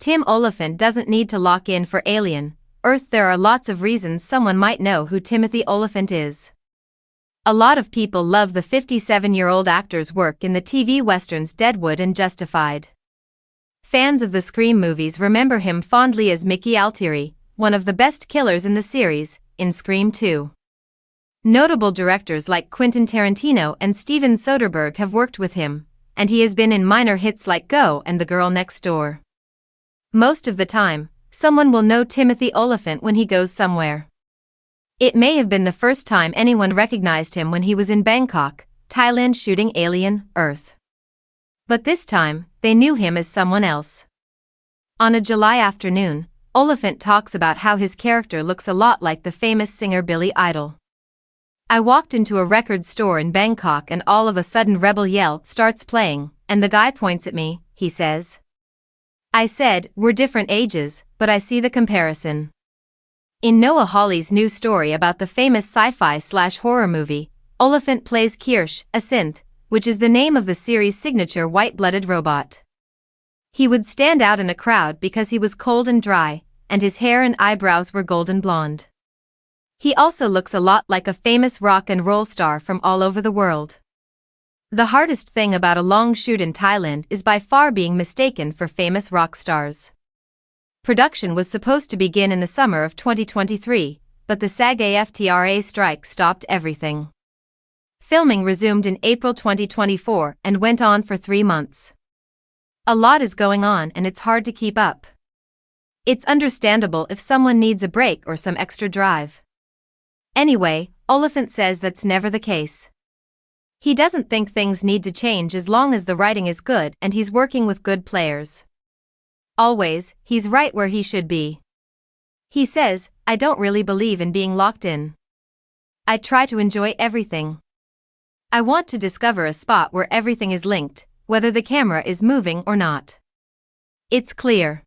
Tim Olyphant doesn't need to lock in for Alien Earth. There are lots of reasons someone might know who Timothy Olyphant is. A lot of people love the 57-year-old actor's work in the TV westerns Deadwood and Justified. Fans of the Scream movies remember him fondly as Mickey Altieri, one of the best killers in the series, in Scream 2. Notable directors like Quentin Tarantino and Steven Soderbergh have worked with him, and he has been in minor hits like Go and The Girl Next Door. Most of the time, someone will know Timothy Olyphant when he goes somewhere. It may have been the first time anyone recognized him when he was in Bangkok, Thailand shooting Alien Earth. But this time, they knew him as someone else. On a July afternoon, Olyphant talks about how his character looks a lot like the famous singer Billy Idol. I walked into a record store in Bangkok and all of a sudden Rebel Yell starts playing, and the guy points at me, he says. I said, we're different ages, but I see the comparison. In Noah Hawley's new story about the famous sci-fi/horror movie, Olyphant plays Kirsch, a synth, which is the name of the series' signature white-blooded robot. He would stand out in a crowd because he was cold and dry, and his hair and eyebrows were golden blonde. He also looks a lot like a famous rock and roll star from all over the world. The hardest thing about a long shoot in Thailand is by far being mistaken for famous rock stars. Production was supposed to begin in the summer of 2023, but the SAG-AFTRA strike stopped everything. Filming resumed in April 2024 and went on for 3 months. A lot is going on and it's hard to keep up. It's understandable if someone needs a break or some extra drive. Anyway, Olyphant says that's never the case. He doesn't think things need to change as long as the writing is good and he's working with good players. Always, he's right where he should be. He says, I don't really believe in being locked in. I try to enjoy everything. I want to discover a spot where everything is linked, whether the camera is moving or not. It's clear.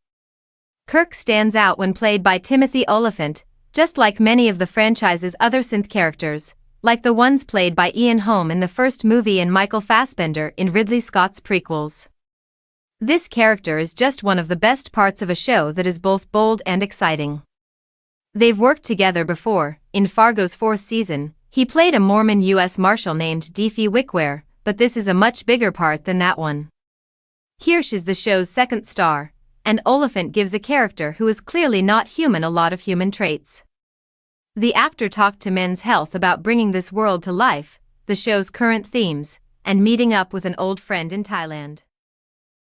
Kirk stands out when played by Timothy Olyphant, just like many of the franchise's other synth characters, like the ones played by Ian Holm in the first movie and Michael Fassbender in Ridley Scott's prequels. This character is just one of the best parts of a show that is both bold and exciting. They've worked together before. In Fargo's 4th season, he played a Mormon U.S. Marshal named Deefy Wickware, but this is a much bigger part than that one. Kirsch is the show's second star, and Olyphant gives a character who is clearly not human a lot of human traits. The actor talked to Men's Health about bringing this world to life, the show's current themes, and meeting up with an old friend in Thailand.